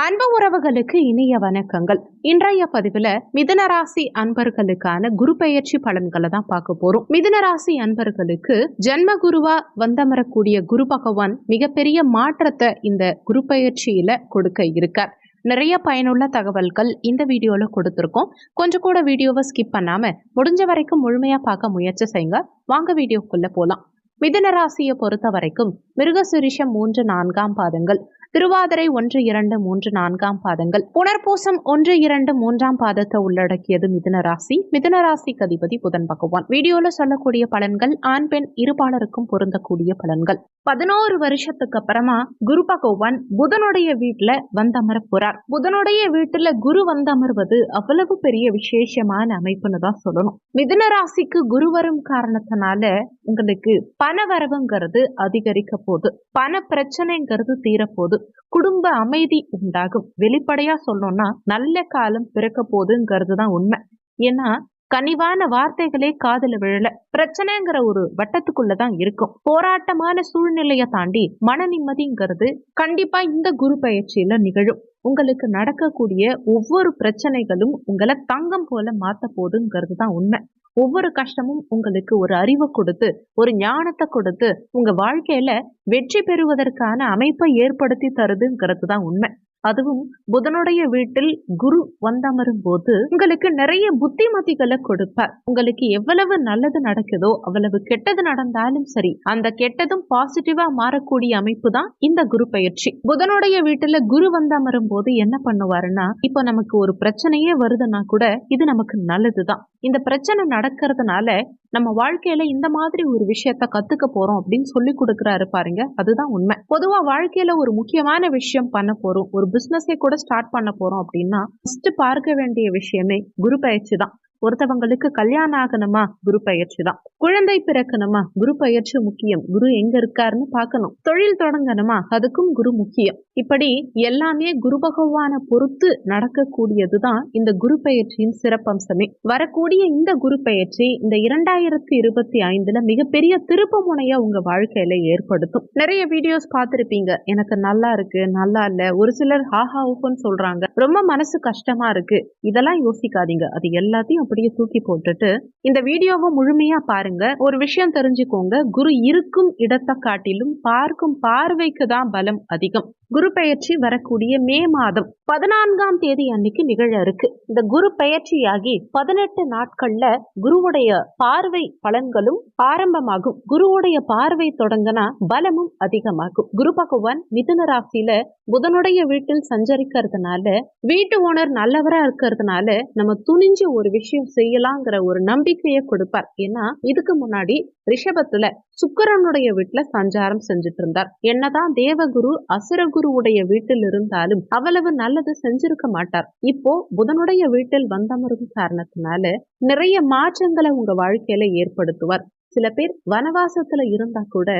அன்பு உறவுகளுக்கு இனிய வணக்கங்கள். இன்றைய பதிவுல மிதுனராசி அன்பர்களுக்கான குரு பெயர்ச்சி பலன்களை தான் பார்க்க போறோம். மிதுனராசி அன்பர்களுக்கு ஜென்ம குருவா வந்தமரக்கூடிய குரு பகவான் மிகப்பெரிய மாற்றத்தை இந்த குரு பெயர்ச்சியில கொடுக்க இருக்கார். நிறைய பயனுள்ள தகவல்கள் இந்த வீடியோல கொடுத்துருக்கோம். கொஞ்சம் கூட வீடியோவை ஸ்கிப் பண்ணாம முடிஞ்ச வரைக்கும் முழுமையா பார்க்க முயற்சி செய்யுங்க. வாங்க வீடியோக்குள்ள போலாம். மிதுன ராசியை பொறுத்த வரைக்கும் மிருகசிரிஷம் 3, 4 பாதங்கள், திருவாதிரை 1, 2, 3, 4 பாதங்கள், புனர்பூசம் 1, 2, 3 பாதத்தை உள்ளடக்கியது மிதுன ராசி. மிதுன ராசிக்கு அதிபதி புதன் பகவான். வீடியோல சொல்லக்கூடிய பலன்கள் ஆண் பெண் இருபாலருக்கும் பொருந்தக்கூடிய பலன்கள். 11 வருஷத்துக்கு அப்புறமா குரு பகவான் புதனுடைய வீட்டுல வந்தமர போறார். புதனுடைய வீட்டுல குரு வந்தமர்வது அவ்வளவு பெரிய விசேஷமான அமைப்புன்னு தான் சொல்லணும். மிதுன ராசிக்கு குரு வரும் காரணத்தினால உங்களுக்கு பண வரவுங்கிறது அதிகரிக்க போகுது, பண பிரச்சனைங்கிறது தீரப்போகுது, குடும்ப அமைதி உண்டாகும். வெளிப்படையா சொல்லணும்னா நல்ல காலம் பிறக்க போகுதுங்கிறது தான் உண்மை. ஏன்னா கனிவான வார்த்தைகளே காதுல விழல, பிரச்சனைங்கிற ஒரு வட்டத்துக்குள்ளதான் இருக்கும். போராட்டமான சூழ்நிலையை தாண்டி மன நிம்மதிங்கிறது கண்டிப்பா இந்த குரு பயிற்சியில நிகழும். உங்களுக்கு நடக்கக்கூடிய ஒவ்வொரு பிரச்சனைகளும் உங்களை தங்கம் போல மாத்த போகுதுங்கிறது தான் உண்மை. ஒவ்வொரு கஷ்டமும் உங்களுக்கு ஒரு அறிவை கொடுத்து, ஒரு ஞானத்தை கொடுத்து, உங்க வாழ்க்கையில வெற்றி பெறுவதற்கான அமைப்பை ஏற்படுத்தி தருதுங்கிறது தான் உண்மை. அதுவும் புதனுடைய வீட்டில் குரு வந்தமரும் போது உங்களுக்கு நிறைய புத்திமதிகளை கொடுப்பார். உங்களுக்கு எவ்வளவு நல்லது நடக்குதோ அவ்வளவு கெட்டது நடந்தாலும் சரி, அந்த கெட்டதும் பாசிட்டிவா மாறக்கூடிய அமைப்பு தான் இந்த குரு பயிற்சி. புதனுடைய வீட்டுல குரு வந்தமரும் போது என்ன பண்ணுவாருன்னா, இப்ப நமக்கு ஒரு பிரச்சனையே வருதுன்னா கூட இது நமக்கு நல்லதுதான். இந்த பிரச்சனை நடக்கிறதுனால நம்ம வாழ்க்கையில இந்த மாதிரி ஒரு விஷயத்த கத்துக்க போறோம் அப்படின்னு சொல்லி கொடுக்குறாரு பாருங்க, அதுதான் உண்மை. பொதுவா வாழ்க்கையில ஒரு முக்கியமான விஷயம் பண்ண போறோம், ஒரு பிசினஸை கூட ஸ்டார்ட் பண்ண போறோம் அப்படின்னா ஃபர்ஸ்ட் பார்க்க வேண்டிய விஷயமே குரு பயிற்சி தான். ஒருத்தவங்களுக்கு கல்யாணம் ஆகணுமா, குரு பயிற்சி தான். குழந்தை பிறக்கணுமா, குரு பயிற்சி முக்கியம். குரு எங்க இருக்காருன்னு பார்க்கணும். தொழில் தொடங்கணுமா, அதுக்கும் குரு முக்கியம். இப்படி எல்லாமே குரு பகவானை பொறுத்து நடக்கக்கூடியதுதான் இந்த குரு பயிற்சியின் சிறப்பம்சமே. வரக்கூடிய இந்த குரு பயிற்சி இந்த 2025 மிகப்பெரிய திருப்பு முனையா உங்க வாழ்க்கையில ஏற்படுத்தும். நிறைய வீடியோஸ் பார்த்திருப்பீங்க, எனக்கு நல்லா இருக்கு, நல்லா இல்ல, ஒரு சிலர் ஹாஹா ஊஃப்னு சொல்றாங்க, ரொம்ப மனசு கஷ்டமா இருக்கு. இதெல்லாம் யோசிக்காதீங்க, அது எல்லாத்தையும் அப்படியே தூக்கி போட்டுட்டு இந்த வீடியோவை முழுமையா பாருங்க. ஒரு விஷயம் தெரிஞ்சுக்கோங்க, குரு இருக்கும் இடத்தை காட்டிலும் பார்க்கும் பார்வைக்கு தான் பலம் அதிகம். குரு பெயர்ச்சி வரக்கூடிய மே மாதம் 14ஆம் தேதி அன்னைக்கு நிகழ இருக்கு. இந்த குரு பெயர்ச்சியாகி 18 நாட்கள்ல குருவுடைய பார்வை பலன்களும் ஆரம்பமாகும். குருவுடைய பார்வை தொடங்கினா பலமும் அதிகமாகும். குரு பகவான் மிதுன ராசியில புதனுடைய வீட்டில் சஞ்சரிக்கிறதுனால, வீட்டு ஓனர் நல்லவரா இருக்கிறதுனால நம்ம துணிஞ்சு ஒரு விஷயம் செய்யலாங்கிற ஒரு நம்பிக்கையை கொடுப்பார். ஏன்னா இதுக்கு முன்னாடி ரிஷபத்துல சுக்கிரனுடைய வீட்டுல சஞ்சாரம் செஞ்சுட்டு இருந்தார். என்னதான் தேவகுரு அசுரகுருவுடைய வீட்டில் இருந்தாலும் அவ்வளவு நல்லது செஞ்சிருக்க மாட்டார். இப்போ புதனுடைய வீட்டில் வந்தமரும் காரணத்தினால நிறைய மாற்றங்களை உங்க வாழ்க்கையில ஏற்படுத்துவார். சில பேர் வனவாசத்துல இருந்தா கூட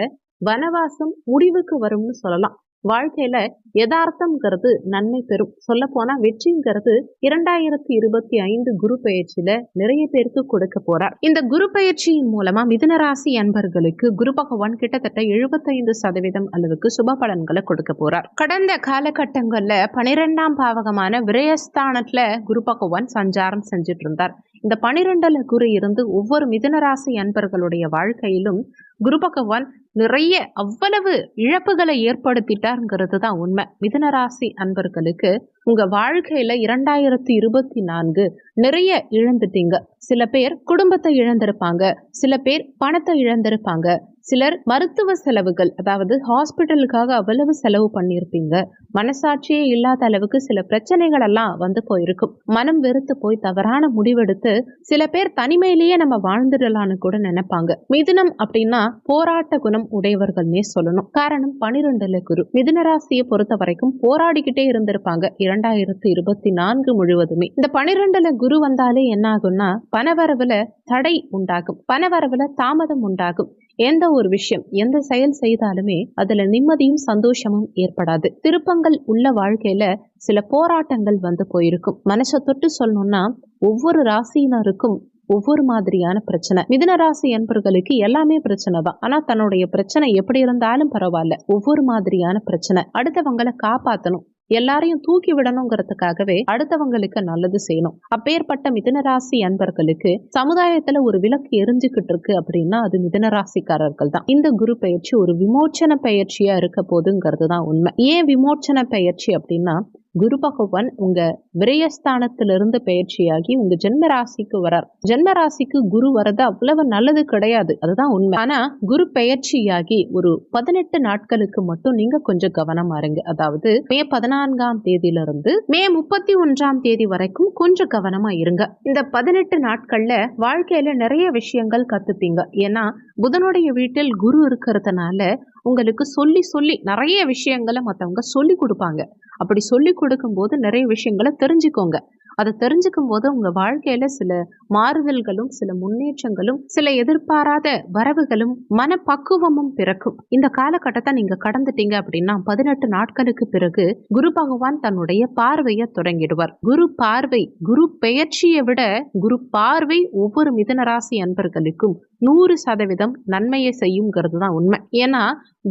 வனவாசம் முடிவுக்கு வரும்னு சொல்லலாம். வாழ்க்கையில யதார்த்தம்ங்கிறது நன்மை பெறும். சொல்ல போனா வெற்றிங்கிறது 2025 குரு பயிற்சியில நிறைய பேருக்கு கொடுக்க போறார். இந்த குரு பயிற்சியின் மூலமா மிதுன ராசி அன்பர்களுக்கு குரு பகவான் கிட்டத்தட்ட 75% அளவுக்கு சுப பலன்களை கொடுக்க போறார். கடந்த காலகட்டங்கள்ல 12ஆம் பாவகமான விரயஸ்தானத்துல குரு பகவான் சஞ்சாரம் செஞ்சுட்டு இருந்தார். இந்த 12ல குரு இருந்து ஒவ்வொரு மிதுன ராசி அன்பர்களுடைய வாழ்க்கையிலும் குரு பகவான் நிறைய அவ்வளவு இழப்புகளை ஏற்படுத்திட்டாருங்கிறது தான் உண்மை. மிதுன ராசி அன்பர்களுக்கு உங்க வாழ்க்கையில 2024 நிறைய இழந்துட்டீங்க. சில பேர் குடும்பத்தை இழந்திருப்பாங்க, சில பேர் பணத்தை இழந்திருப்பாங்க, சிலர் மருத்துவ செலவுகள், அதாவது ஹாஸ்பிட்டலுக்காக அவ்வளவு செலவு பண்ணியிருப்பீங்க. மனசாட்சியே இல்லாத அளவுக்கு சில பிரச்சனைகள் எல்லாம் வந்து போயிருக்கும். மனம் வெறுத்து போய் தவறான முடிவெடுத்து சில பேர் தனிமையிலேயே நம்ம வாழ்ந்துடலான்னு கூட நினைப்பாங்க. மிதுனம் அப்படின்னா போராட்ட குணம் உடையவர்கள்னே சொல்லணும். காரணம் 12ல குரு. மிதுன ராசியை பொறுத்த வரைக்கும் போராடிக்கிட்டே இருந்திருப்பாங்க 2024 முழுவதுமே. இந்த 12ல குரு வந்தாலே என்ன ஆகும்னா, பணவரவுல தடை உண்டாகும், பணவரவுல தாமதம் உண்டாகும். எந்த ஒரு விஷயம், எந்த செயல் செய்தாலுமே அதுல நிம்மதியும் சந்தோஷமும் ஏற்படாது. திருப்பங்கள் உள்ள வாழ்க்கையில சில போராட்டங்கள் வந்து போயிருக்கும். மனசை தொட்டு சொல்லணும்னா ஒவ்வொரு ராசியினருக்கும் ஒவ்வொரு மாதிரியான பிரச்சனை. மிதுன ராசி என்பர்களுக்கு எல்லாமே பிரச்சனை தான். ஆனா தன்னுடைய பிரச்சனை எப்படி இருந்தாலும் பரவாயில்ல, ஒவ்வொரு மாதிரியான பிரச்சனை. அடுத்தவங்களை காப்பாற்றணும், எல்லாரையும் தூக்கி விடணுங்கிறதுக்காகவே அடுத்தவங்களுக்கு நல்லது செய்யணும். அப்பேற்பட்ட மிதுனராசி அன்பர்களுக்கு சமுதாயத்துல ஒரு விளக்கு எரிஞ்சுக்கிட்டு இருக்கு அப்படின்னா அது மிதுனராசிக்காரர்கள் தான். இந்த குரு பயிற்சி ஒரு விமோச்சன பயிற்சியா இருக்க போதுங்கிறது தான் உண்மை. ஏன் விமோச்சன பயிற்சி அப்படின்னா, குரு பகவான் உங்க விரயஸ்தானத்திலிருந்து பயிற்சியாகி உங்க ஜென்ம ராசிக்கு வரார். ஜென்ம ராசிக்கு குரு வரது அவ்வளவு நல்லது கிடையாது, அதுதான் உண்மை. ஆனா குரு பயிற்சியாகி ஒரு 18 நாட்களுக்கு மட்டும் நீங்க கொஞ்சம் கவனமா இருங்க. அதாவது மே 14ஆம் தேதியிலிருந்து மே 31ஆம் தேதி வரைக்கும் கொஞ்சம் கவனமா இருங்க. இந்த 18 நாட்கள்ல வாழ்க்கையில நிறைய விஷயங்கள் கத்துப்பீங்க. ஏன்னா புதனுடைய வீட்டில் குரு இருக்கிறதுனால உங்களுக்கு சொல்லி சொல்லி நிறைய விஷயங்களை மற்றவங்க சொல்லி கொடுப்பாங்க. அப்படி சொல்லி கொடுக்கும் போது நிறைய விஷயங்களை தெரிஞ்சுக்கோங்க. அதை தெரிஞ்சுக்கும் போது உங்க வாழ்க்கையில சில மாறுதல்களும் சில முன்னேற்றங்களும் சில எதிர்பாராத வரவுகளும் மனப்பக்குவமும் பிறக்கும். இந்த காலகட்டத்தை நீங்க கடந்துட்டீங்க அப்படின்னா 18 நாட்களுக்கு பிறகு குரு பகவான் தன்னுடைய பார்வையை தொடங்கிடுவார். குரு பார்வை, குரு பெயர்ச்சியை விட குரு பார்வை ஒவ்வொரு மிதுனராசி அன்பர்களுக்கும் 100% நன்மையை செய்யுங்கிறது தான் உண்மை. ஏன்னா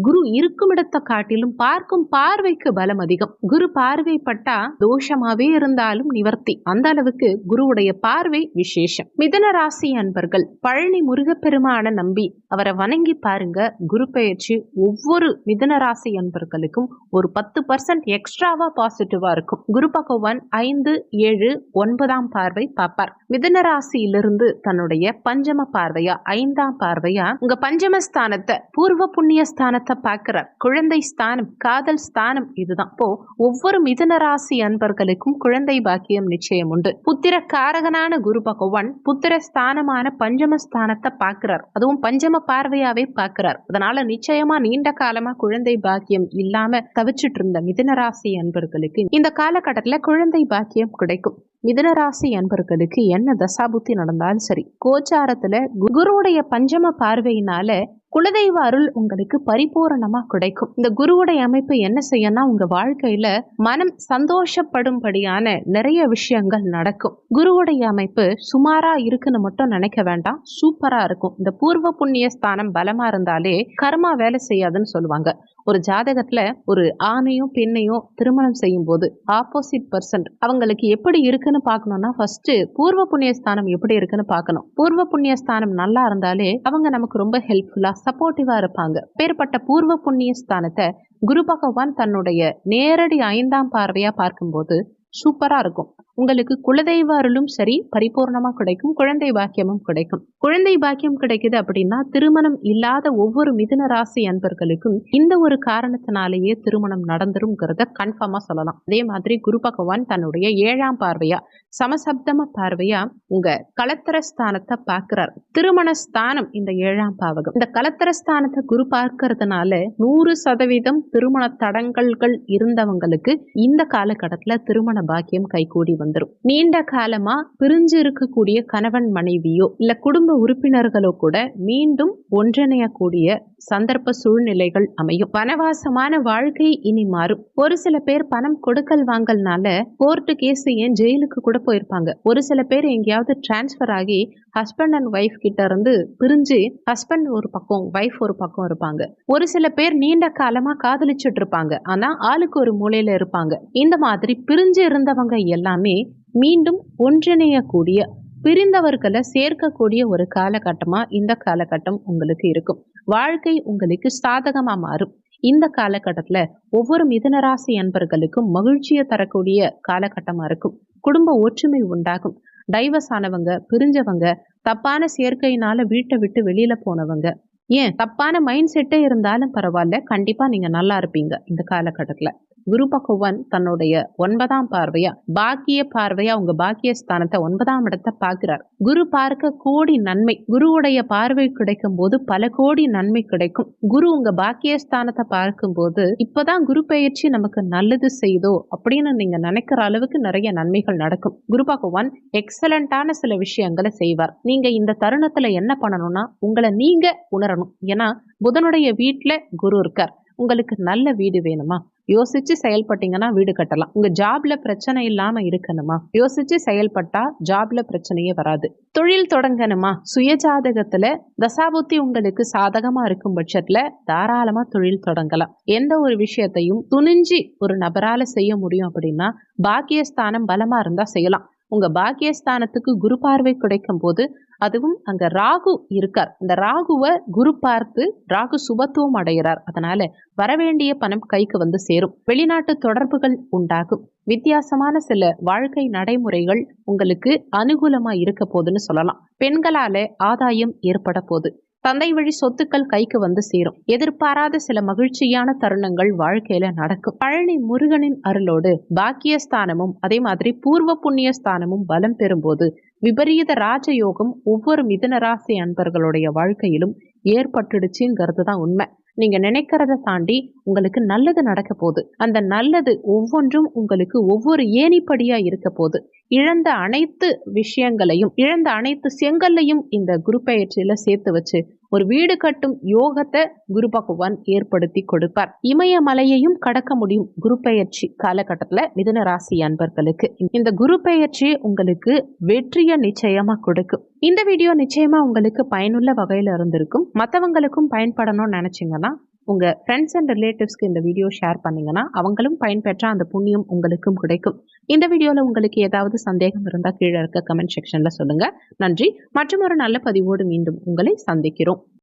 குரு இருக்கும் இடத்தை காட்டிலும் பார்க்கும் பார்வைக்கு பலம் அதிகம். குரு பார்வை பட்டா தோஷமாவே இருந்தாலும் நிவர்த்தி. அந்த அளவுக்கு குருவுடைய பார்வை விசேஷம். மிதுன ராசி அன்பர்கள் பழனி முருகப்பெருமான நம்பி அவரை வணங்கி பாருங்க. குரு பெயர்ச்சி ஒவ்வொரு மிதுன ராசி அன்பர்களுக்கும் ஒரு 10% எக்ஸ்ட்ராவா பாசிட்டிவா இருக்கும். குரு பகவான் 5, 7, 9ஆம் பார்வை பார்ப்பார். மிதுன ராசியிலிருந்து தன்னுடைய பஞ்சம பார்வையா 5ஆம் பார்வையா உங்க பஞ்சமஸ்தானத்தை பூர்வ புண்ணிய ஸ்தானத்தை பார்க்கிறார். குழந்தை ஸ்தானம், காதல் ஸ்தானம் இதுதான். இப்போ ஒவ்வொரு மிதுன ராசி அன்பர்களுக்கும் குழந்தை பாக்கியம் நிச்சயம் உண்டு. புத்திர காரகனான குரு பகவான் புத்திர ஸ்தானமான பஞ்சம ஸ்தானத்தை பார்க்கிறார். அதுவும் பஞ்சம பார்வையாவே பார்க்கிறார். அதனால நிச்சயமா நீண்ட காலமா குழந்தை பாக்கியம் இல்லாம தவிச்சிட்டு இருந்த மிதுன ராசி அன்பர்களுக்கு இந்த காலகட்டத்துல குழந்தை பாக்கியம் கிடைக்கும். மிதுனராசி அன்பர்களுக்கு என்ன தசாபுத்தி நடந்தாலும் சரி, கோச்சாரத்துல குருவுடைய பஞ்சம பார்வையினால குலதெய்வ அருள் உங்களுக்கு பரிபூரணமா கிடைக்கும். இந்த குருவுடைய அமைப்பு என்ன செய்யணும்னா உங்க வாழ்க்கையில மனம் சந்தோஷப்படும்படியான நிறைய விஷயங்கள் நடக்கும். குருவுடைய அமைப்பு சுமாரா இருக்குன்னு மட்டும் நினைக்க வேண்டாம், சூப்பரா இருக்கும். இந்த பூர்வ புண்ணிய ஸ்தானம் பலமா இருந்தாலே கர்மா வேலை செய்யாதுன்னு சொல்லுவாங்க. ஒரு ஜாதகத்துல ஒரு ஆணையும் பெண்ணையும் திருமணம் செய்யும் போது ஆப்போசிட் பர்சன் அவங்களுக்கு எப்படி இருக்குன்னு பார்க்கணும்னா ஃபர்ஸ்ட் பூர்வ புண்ணிய ஸ்தானம் எப்படி இருக்குன்னு பார்க்கணும். பூர்வ புண்ணிய ஸ்தானம் நல்லா இருந்தாலே அவங்க நமக்கு ரொம்ப ஹெல்ப்ஃபுல்லா சப்போர்ட்டிவா இருப்பாங்க. பேர்பட்ட பூர்வ புண்ணிய ஸ்தானத்தை குரு பகவான் தன்னுடைய நேரடி 5ஆம் பார்வையா பார்க்கும்போது சூப்பரா இருக்கும். உங்களுக்கு குலதெய்வ அருளும் சரி பரிபூர்ணமா கிடைக்கும், குழந்தை பாக்கியமும் கிடைக்கும். குழந்தை பாக்கியம் கிடைக்குது அப்படின்னா திருமணம் இல்லாத ஒவ்வொரு மிதுன ராசி அன்பர்களுக்கும் இந்த ஒரு காரணத்தினாலேயே திருமணம் நடந்துருங்கிறத கன்ஃபார்மா சொல்லலாம். அதே மாதிரி குரு பகவான் தன்னுடைய 7ஆம் பார்வையா சமசப்தம பார்வையா உங்க கலத்திர ஸ்தானத்தை பார்க்கிறார். திருமண ஸ்தானம் இந்த 7ஆம் பாவகம். இந்த கலத்திர ஸ்தானத்தை குரு பார்க்கறதுனால 100% திருமண தடங்கல்கள் இருந்தவங்களுக்கு இந்த காலகட்டத்துல திருமண பாக்கியம் கைகூடி வந்துடும். நீண்ட காலமா பிரிஞ்சு இருக்கக்கூடிய கணவன் மனைவியோ இல்ல குடும்ப உறுப்பினர்களோ கூட மீண்டும் ஒன்றிணையக்கூடிய சந்தர்ப்ப சூழ்நிலைகள் அமையும். வனவாசமான வாழ்க்கை இனி மாறும். ஒரு சில பேர் பணம் கொடுக்கல் வாங்கல்னால கோர்ட்டு கேஸ் ஏன் ஜெயிலுக்கு கூட போயிருப்பாங்க. ஒரு சில பேர் எங்கேயாவது டிரான்ஸ்பர் ஆகி ஹஸ்பண்ட் அண்ட் ஒய்ஃப் கிட்ட இருந்து பிரிஞ்சு ஹஸ்பண்ட் ஒரு பக்கம் ஒய்ஃப் ஒரு பக்கம் இருப்பாங்க. ஒரு சில பேர் நீண்ட காலமா காதலிச்சுட்டு இருப்பாங்க, ஆனா ஆளுக்கு ஒரு மூலையில இருப்பாங்க. இந்த மாதிரி பிரிஞ்சு இருந்தவங்க எல்லாமே மீண்டும் ஒன்றிணையக்கூடிய பிரிந்தவர்களை சேர்க்கக்கூடிய ஒரு காலகட்டமா இந்த காலகட்டம் உங்களுக்கு இருக்கும். வாழ்க்கை உங்களுக்கு சாதகமா மாறும். இந்த காலகட்டத்துல ஒவ்வொரு மிதுனராசி அன்பர்களுக்கும் மகிழ்ச்சியை தரக்கூடிய காலகட்டமா இருக்கும். குடும்ப ஒற்றுமை உண்டாகும். டைவர்ஸ் ஆனவங்க, பிரிஞ்சவங்க, தப்பான சேர்க்கையினால வீட்டை விட்டு வெளியில போனவங்க, ஏன் தப்பான மைண்ட் செட்டே இருந்தாலும் பரவாயில்ல, கண்டிப்பா நீங்க நல்லா இருப்பீங்க இந்த காலகட்டத்துல. குரு பகவான் தன்னுடைய 9ஆம் பார்வையா பாக்கிய பார்வையா உங்க பாக்கிய ஸ்தானத்தை 9ஆம் இடத்தை பார்க்கிறார். குரு பார்க்க கோடி நன்மை. குருவுடைய பார்வை கிடைக்கும் போது பல கோடி நன்மை கிடைக்கும். குரு உங்க பாக்கிய ஸ்தானத்தை பார்க்கும் போது இப்பதான் குரு பெயர்ச்சி நமக்கு நல்லது செய்தோ அப்படின்னு நீங்க நினைக்கிற அளவுக்கு நிறைய நன்மைகள் நடக்கும். குரு பகவான் எக்ஸலண்டான சில விஷயங்களை செய்வார். நீங்க இந்த தருணத்துல என்ன பண்ணணும்னா உங்களை நீங்க உணரணும். ஏன்னா புதனுடைய வீட்டுல குரு இருக்கார். உங்களுக்கு நல்ல வீடு வேணுமா, யோசிச்சு செயல்பட்டீங்கன்னா வீடு கட்டலாம். உங்க ஜாப்ல பிரச்சனை இல்லாம இருக்கணுமா? யோசிச்சு செயல்பட்டா ஜாப்ல பிரச்சனையே வராது. தொழில் தொடங்கணுமா? சுயஜாதகத்துல தசாபுத்தி உங்களுக்கு சாதகமா இருக்கும் பட்சத்துல தாராளமா தொழில் தொடங்கலாம். எந்த ஒரு விஷயத்தையும் துணிஞ்சி ஒரு நபரால செய்ய முடியும் அப்படின்னா பாக்கியஸ்தானம் பலமா இருந்தா செய்யலாம். உங்க பாக்கியஸ்தானத்துக்கு குரு பார்வை கிடைக்கும் போது, அதுவும் அங்க ராகு இருக்கார். இந்த ராகுவை குரு பார்த்து ராகு சுபத்துவம் அடைகிறார். அதனால வரவேண்டிய பணம் கைக்கு வந்து சேரும். வெளிநாட்டு தொடர்புகள் உண்டாகும். வித்தியாசமான சில வாழ்க்கை நடைமுறைகள் உங்களுக்கு அனுகூலமா இருக்க போதுன்னு சொல்லலாம். பெண்களால ஆதாயம் ஏற்பட போகுது. தந்தை வழி சொத்துக்கள் கைக்கு வந்து சேரும். எதிர்பாராத சில மகிழ்ச்சியான தருணங்கள் வாழ்க்கையில நடக்கும். பழனி முருகனின் அருளோடு பாக்கியஸ்தானமும் அதே மாதிரி பூர்வ புண்ணிய ஸ்தானமும் பலம் பெறும்போது விபரீத ராஜயோகம் ஒவ்வொரு மிதுன ராசி அன்பர்களுடைய வாழ்க்கையிலும் ஏற்பட்டுடுச்சுங்கிறது தான் உண்மை. நீங்க நினைக்கிறத தாண்டி உங்களுக்கு நல்லது நடக்க போகுது. அந்த நல்லது ஒவ்வொன்றும் உங்களுக்கு ஒவ்வொரு ஏணிப்படியா இருக்க போகுது. இழந்த அனைத்து விஷயங்களையும், இழந்த அனைத்து செங்கல்லையும் இந்த குரு பெயர்ச்சியில சேர்த்து வச்சு ஒரு வீடு கட்டும் யோகத்தை குரு பகவான் ஏற்படுத்தி கொடுப்பார். இமயமலையையும் கடக்க முடியும் குரு பெயர்ச்சி காலகட்டத்துல மிதுன ராசி அன்பர்களுக்கு. இந்த குரு பெயர்ச்சி உங்களுக்கு வெற்றியை நிச்சயமா கொடுக்கும். இந்த வீடியோ நிச்சயமா உங்களுக்கு பயனுள்ள வகையில இருந்திருக்கும். மற்றவங்களுக்கும் பயன்படணும்னு நினைச்சீங்கன்னா உங்க ஃப்ரெண்ட்ஸ் அண்ட் ரிலேட்டிவ்ஸ்க்கு இந்த வீடியோ ஷேர் பண்ணீங்கன்னா அவங்களும் பயன்பெற்ற அந்த புண்ணியம் உங்களுக்கும் கிடைக்கும். இந்த வீடியோல உங்களுக்கு ஏதாவது சந்தேகம் இருந்தா கீழே இருக்க கமெண்ட் செக்ஷன்ல சொல்லுங்க. நன்றி. மற்றும் ஒரு நல்ல பதிவோடு மீண்டும் உங்களை சந்திக்கிறோம்.